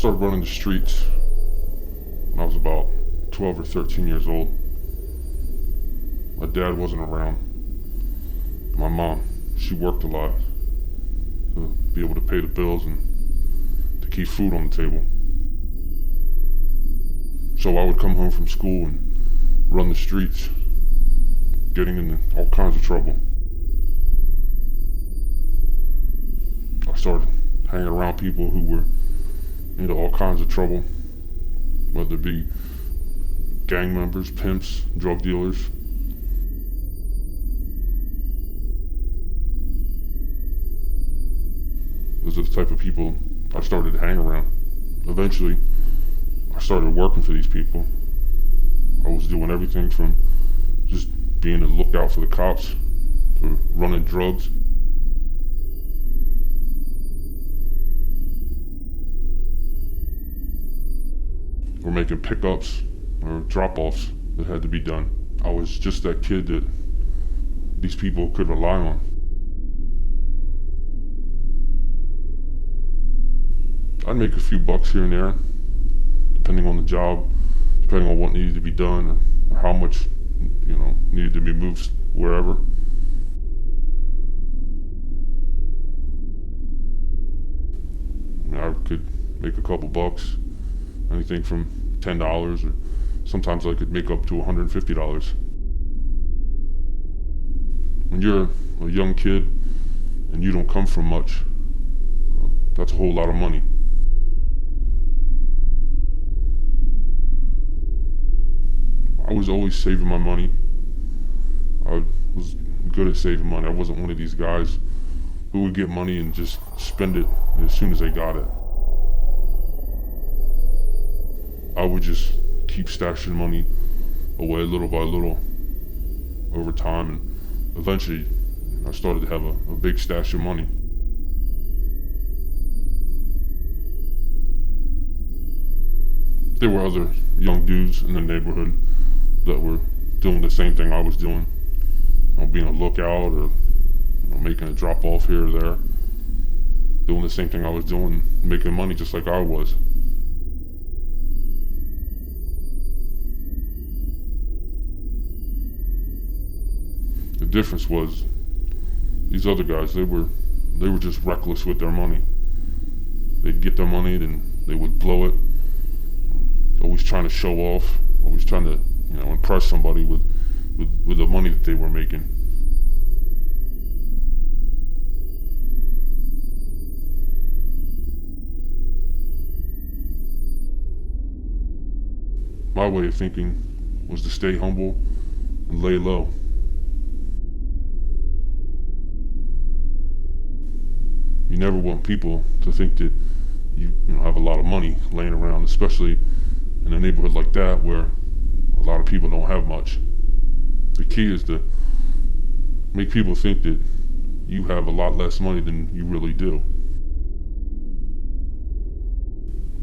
started running the streets when I was about 12 or 13 years old. My dad wasn't around. My mom, she worked a lot to be able to pay the bills and to keep food on the table. So I would come home from school and run the streets, getting into all kinds of trouble. I started hanging around people who were into all kinds of trouble, whether it be gang members, pimps, drug dealers. Those are the type of people I started to hang around. Eventually, I started working for these people. I was doing everything from just being a lookout for the cops to running drugs. Or making pickups or drop-offs that had to be done. I was just that kid that these people could rely on. I'd make a few bucks here and there, depending on the job, depending on what needed to be done, or how much, needed to be moved wherever. I could make a couple bucks, anything from $10, or sometimes I could make up to $150. When you're a young kid and you don't come from much, that's a whole lot of money. I was always saving my money. I was good at saving money. I wasn't one of these guys who would get money and just spend it as soon as they got it. I would just keep stashing money away little by little over time, and eventually I started to have a big stash of money. There were other young dudes in the neighborhood that were doing the same thing I was doing, being a lookout or making a drop off here or there, doing the same thing I was doing, making money just like I was. The difference was these other guys, they were just reckless with their money. They'd get their money, then they would blow it, always trying to show off, always trying to impress somebody with the money that they were making. My way of thinking was to stay humble and lay low. You never want people to think that you have a lot of money laying around, especially in a neighborhood like that where a lot of people don't have much. The key is to make people think that you have a lot less money than you really do.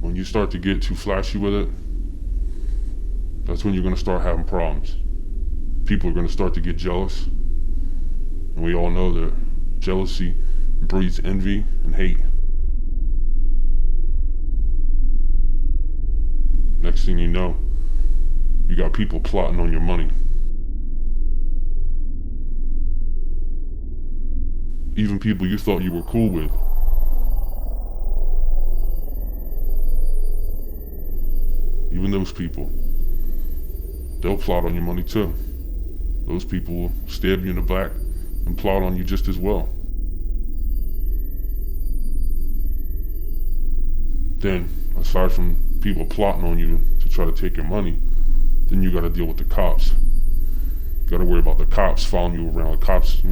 When you start to get too flashy with it, that's when you're going to start having problems. People are going to start to get jealous, and we all know that jealousy breeds envy and hate. Next thing you know, you got people plotting on your money. Even people you thought you were cool with. Even those people, they'll plot on your money too. Those people will stab you in the back and plot on you just as well. Then, aside from people plotting on you to try to take your money, then you gotta deal with the cops. You gotta worry about the cops following you around, the cops,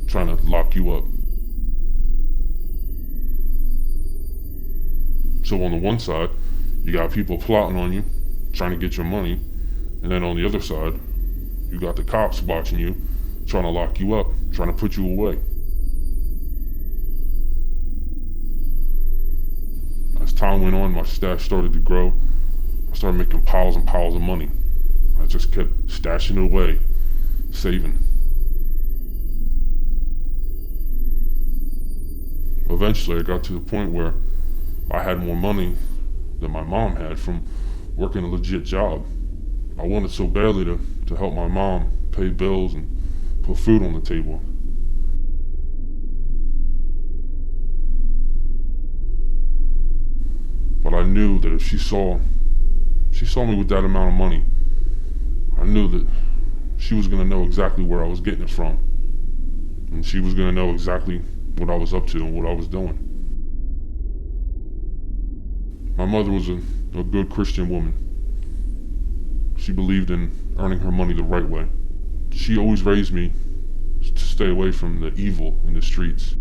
trying to lock you up. So on the one side, you got people plotting on you, trying to get your money, and then on the other side, you got the cops watching you, trying to lock you up, trying to put you away. As time went on, my stash started to grow. I started making piles and piles of money. I just kept stashing it away, saving. Eventually, I got to the point where I had more money that my mom had from working a legit job. I wanted so badly to help my mom pay bills and put food on the table. But I knew that if she saw me with that amount of money, I knew that she was going to know exactly where I was getting it from. And she was going to know exactly what I was up to and what I was doing. My mother was a good Christian woman. She believed in earning her money the right way. She always raised me to stay away from the evil in the streets.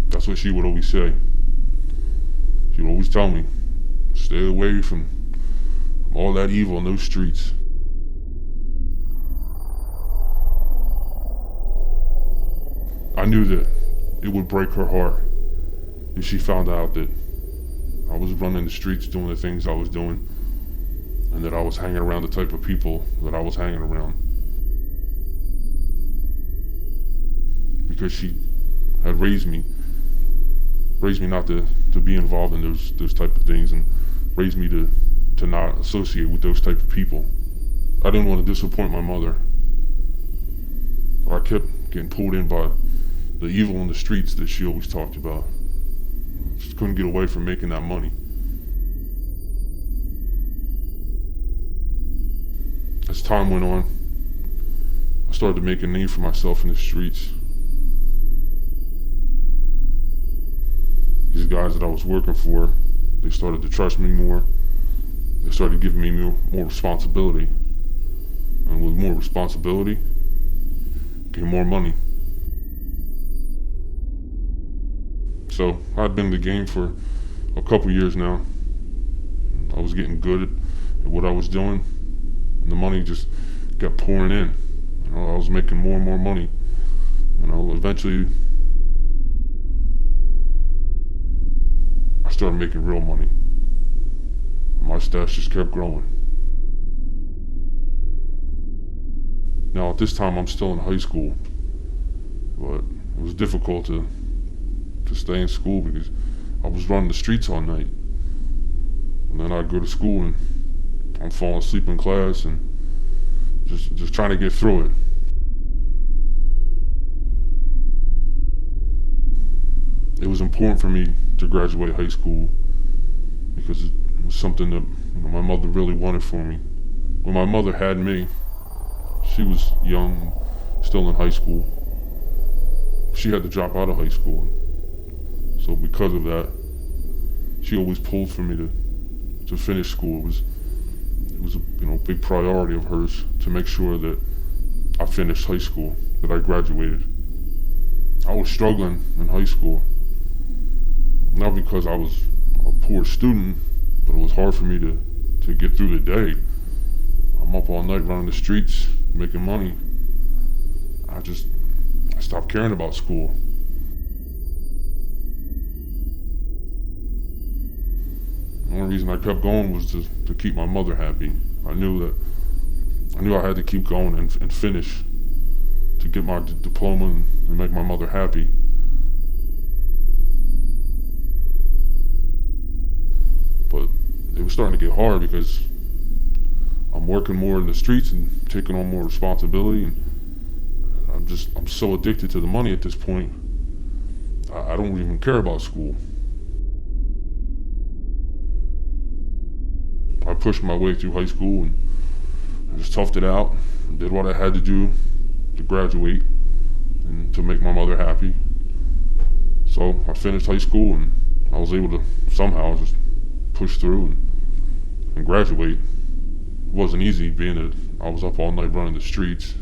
That's what she would always say. She would always tell me, stay away from all that evil in those streets. I knew that it would break her heart if she found out that I was running the streets doing the things I was doing, and that I was hanging around the type of people that I was hanging around. Because she had raised me not to be involved in those type of things, and raised me to not associate with those type of people. I didn't want to disappoint my mother, but I kept getting pulled in by the evil in the streets that she always talked about. Just couldn't get away from making that money. As time went on, I started to make a name for myself in the streets. These guys that I was working for, they started to trust me more. They started giving me more responsibility. And with more responsibility came more money. So I'd been in the game for a couple years now. I was getting good at what I was doing, and the money just kept pouring in. I was making more and more money. Eventually I started making real money. My stash just kept growing. Now at this time I'm still in high school, but it was difficult to stay in school because I was running the streets all night. And then I'd go to school and I'm falling asleep in class and just trying to get through it. It was important for me to graduate high school because it was something that my mother really wanted for me. When my mother had me, she was young, still in high school. She had to drop out of high school. So because of that, she always pulled for me to finish school. It was a big priority of hers to make sure that I finished high school, that I graduated. I was struggling in high school, not because I was a poor student, but it was hard for me to get through the day. I'm up all night running the streets, making money. I stopped caring about school. The only reason I kept going was to keep my mother happy. I knew I had to keep going and finish to get my diploma and make my mother happy. But it was starting to get hard because I'm working more in the streets and taking on more responsibility, and I'm so addicted to the money at this point. I don't even care about school. I pushed my way through high school and I just toughed it out, did what I had to do to graduate and to make my mother happy. So I finished high school and I was able to somehow just push through and graduate. It wasn't easy being that I was up all night running the streets,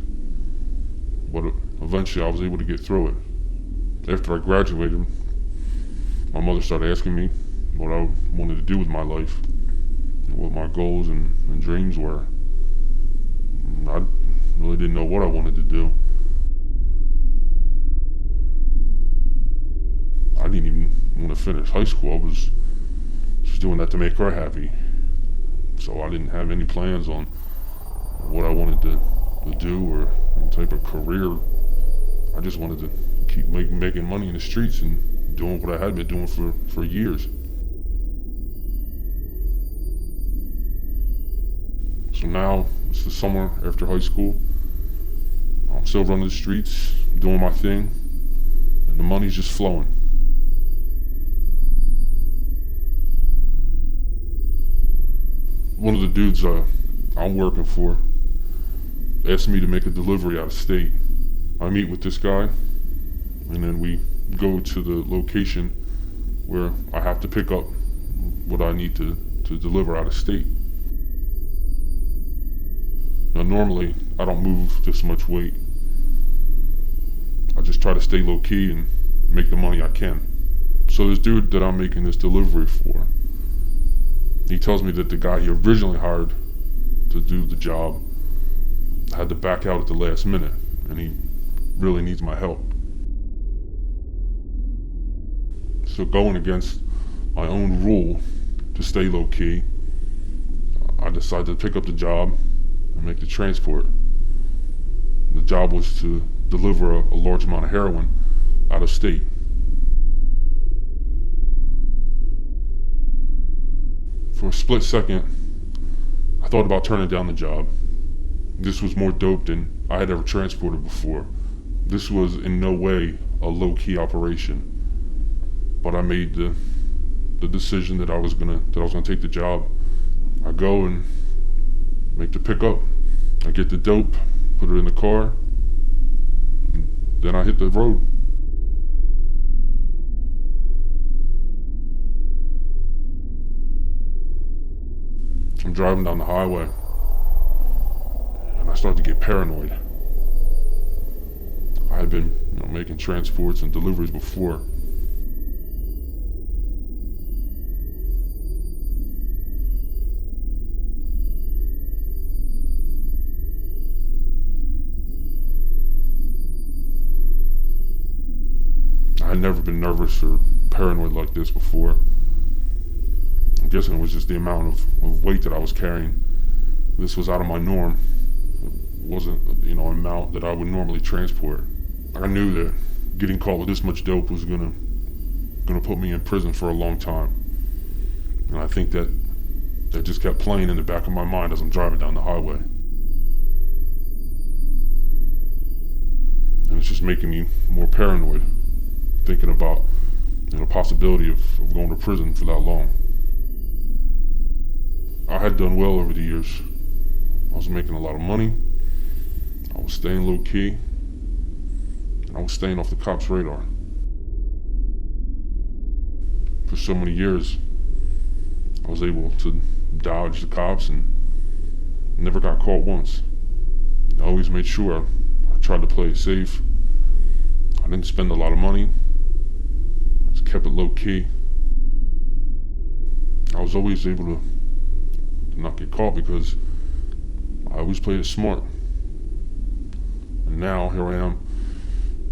but eventually I was able to get through it. After I graduated, my mother started asking me what I wanted to do with my life, what my goals and dreams were. And I really didn't know what I wanted to do. I didn't even want to finish high school. I was just doing that to make her happy. So I didn't have any plans on what I wanted to do or any type of career. I just wanted to keep making money in the streets and doing what I had been doing for years. So now, it's the summer after high school. I'm still running the streets, doing my thing, and the money's just flowing. One of the dudes I'm working for asked me to make a delivery out of state. I meet with this guy, and then we go to the location where I have to pick up what I need to deliver out of state. Now normally, I don't move this much weight. I just try to stay low key and make the money I can. So this dude that I'm making this delivery for, he tells me that the guy he originally hired to do the job had to back out at the last minute, and he really needs my help. So going against my own rule to stay low key, I decided to pick up the job and make the transport. The job was to deliver a large amount of heroin out of state. For a split second, I thought about turning down the job. This was more dope than I had ever transported before. This was in no way a low-key operation. But I made the decision that I was gonna take the job. I go and make the pickup. I get the dope, put it in the car, and then I hit the road. I'm driving down the highway, and I start to get paranoid. I had been, making transports and deliveries before. I had never been nervous or paranoid like this before. I'm guessing it was just the amount of weight that I was carrying. This was out of my norm. It wasn't, an amount that I would normally transport. I knew that getting caught with this much dope was gonna put me in prison for a long time. And I think that just kept playing in the back of my mind as I'm driving down the highway. And it's just making me more paranoid, thinking about the possibility of going to prison for that long. I had done well over the years. I was making a lot of money. I was staying low key. And I was staying off the cops' radar. For so many years, I was able to dodge the cops and never got caught once. I always made sure I tried to play it safe. I didn't spend a lot of money. I just kept it low key. I was always able to not get caught because I always played it smart. And now here I am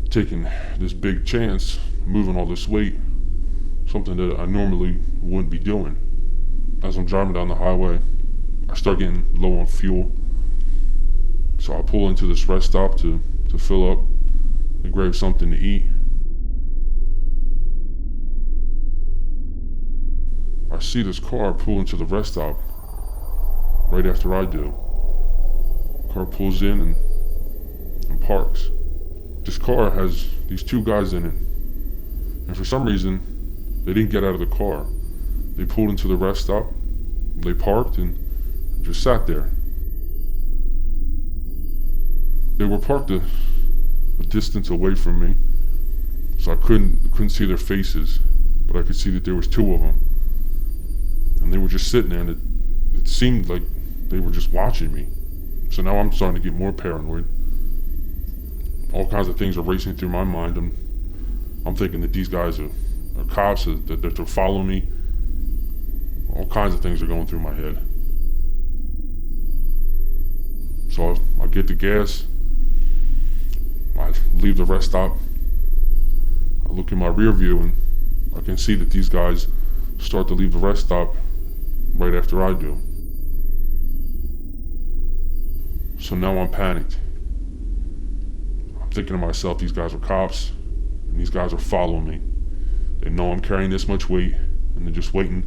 taking this big chance, moving all this weight, something that I normally wouldn't be doing. As I'm driving down the highway, I start getting low on fuel. So I pull into this rest stop to fill up and grab something to eat. I see this car pull into the rest stop right after I do. Car pulls in and parks. This car has these two guys in it. And for some reason, they didn't get out of the car. They pulled into the rest stop, they parked, and just sat there. They were parked a distance away from me, so I couldn't see their faces, but I could see that there was two of them. And they were just sitting there, and it seemed like they were just watching me. So now I'm starting to get more paranoid. All kinds of things are racing through my mind. I'm thinking that these guys are cops, that they're following me. All kinds of things are going through my head. So I get the gas. I leave the rest stop. I look in my rear view and I can see that these guys start to leave the rest stop right after I do. So now I'm panicked. I'm thinking to myself, these guys are cops, and these guys are following me. They know I'm carrying this much weight, and they're just waiting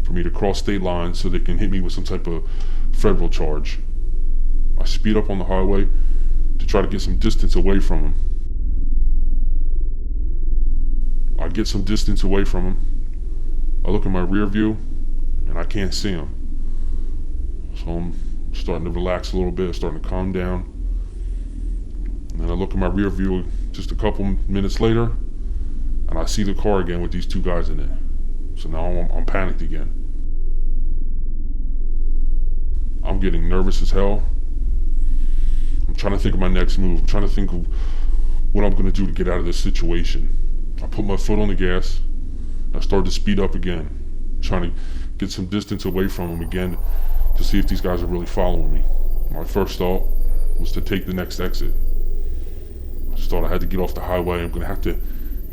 for me to cross state lines so they can hit me with some type of federal charge. I speed up on the highway to try to get some distance away from them. I get some distance away from them. I look in my rear view, and I can't see them. So I'm starting to relax a little bit, starting to calm down. And then I look in my rear view just a couple minutes later, and I see the car again with these two guys in it. So now I'm panicked again. I'm getting nervous as hell. I'm trying to think of my next move. I'm trying to think of what I'm going to do to get out of this situation. I put my foot on the gas. I started to speed up again, trying to get some distance away from them again to see if these guys are really following me. My first thought was to take the next exit. I just thought I had to get off the highway. I'm going to have to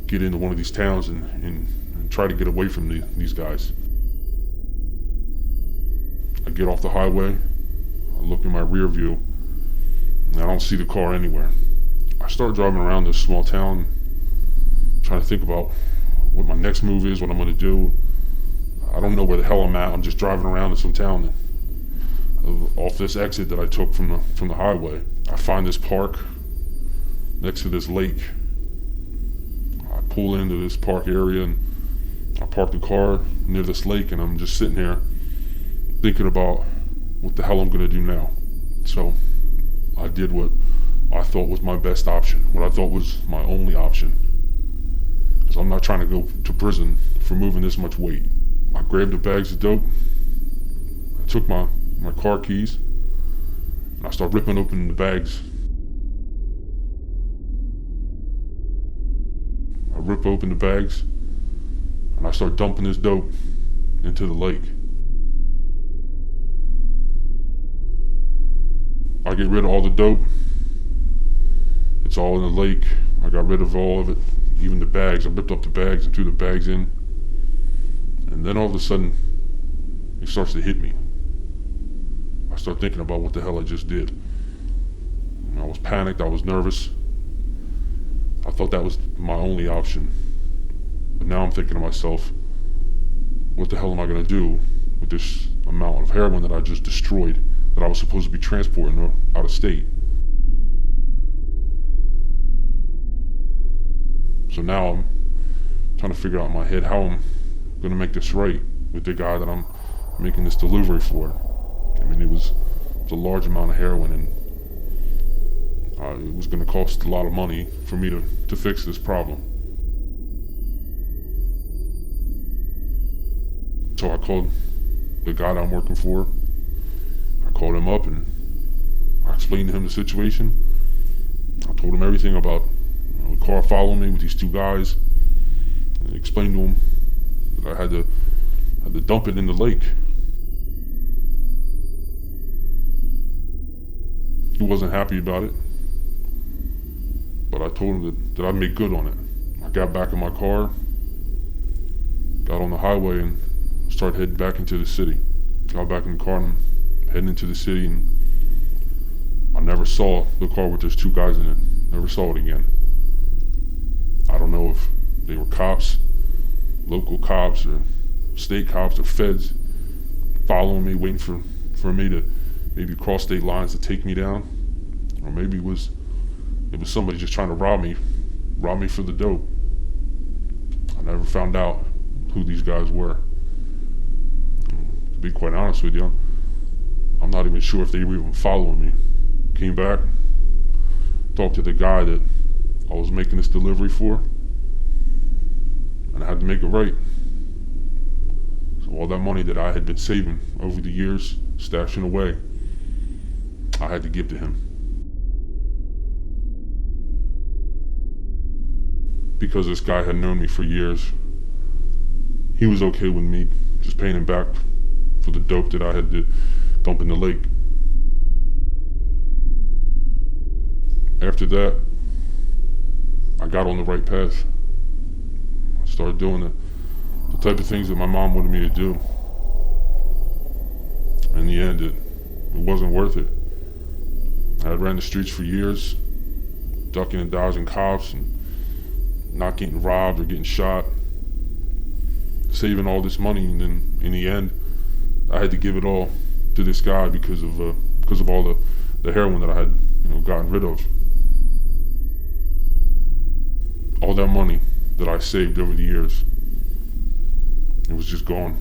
get into one of these towns and try to get away from these guys. I get off the highway. I look in my rear view, and I don't see the car anywhere. I start driving around this small town, trying to think about what my next move is, what I'm going to do. I don't know where the hell I'm at. I'm just driving around in some town off this exit that I took from the highway. I find this park next to this lake. I pull into this park area and I park the car near this lake, and I'm just sitting here thinking about what the hell I'm going to do now. So I did what I thought was my best option, what I thought was my only option. Because I'm not trying to go to prison for moving this much weight. I grabbed the bags of dope. I took my car keys, and I started ripping open the bags. I rip open the bags, and I start dumping this dope into the lake. I get rid of all the dope. It's all in the lake. I got rid of all of it, even the bags. I ripped up the bags and threw the bags in. And then all of a sudden, it starts to hit me. I start thinking about what the hell I just did. And I was panicked. I was nervous. I thought that was my only option. But now I'm thinking to myself, what the hell am I going to do with this amount of heroin that I just destroyed, that I was supposed to be transporting out of state? So now I'm trying to figure out in my head how I'm going to make this right with the guy that I'm making this delivery for. I mean, it was a large amount of heroin, and it was going to cost a lot of money for me to fix this problem. So I called the guy that I'm working for. I called him up and I explained to him the situation. I told him everything about the car following me with these two guys. And I explained to him that I had to dump it in the lake. He wasn't happy about it, but I told him that I'd make good on it. I got back in my car, got on the highway, and started heading back into the city. Got back in the car and I'm heading into the city, and I never saw the car with those two guys in it. Never saw it again. I don't know if they were cops, local cops, or state cops, or feds following me, waiting for me to maybe cross state lines to take me down, or maybe it was somebody just trying to rob me for the dope. I never found out who these guys were. To be quite honest with you, I'm not even sure if they were even following me. Came back, talked to the guy that I was making this delivery for, and I had to make it right. So all that money that I had been saving over the years, stashing away, I had to give to him. Because this guy had known me for years, he was okay with me just paying him back for the dope that I had to dump in the lake. After that, I got on the right path. I started doing the type of things that my mom wanted me to do. In the end, it wasn't worth it. I had ran the streets for years, ducking and dodging cops and not getting robbed or getting shot. saving all this money, and then in the end, I had to give it all to this guy because of all the heroin that I had, gotten rid of. All that money that I saved over the years, it was just gone.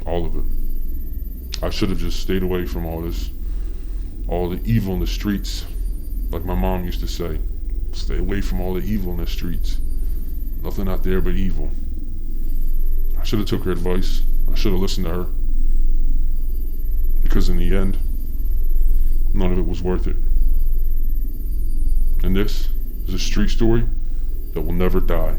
All of it. I should have just stayed away from all the evil in the streets. Like my mom used to say, stay away from all the evil in the streets. Nothing out there but evil. I should have took her advice. I should have listened to her. Because in the end, none of it was worth it. And this is a street story that will never die.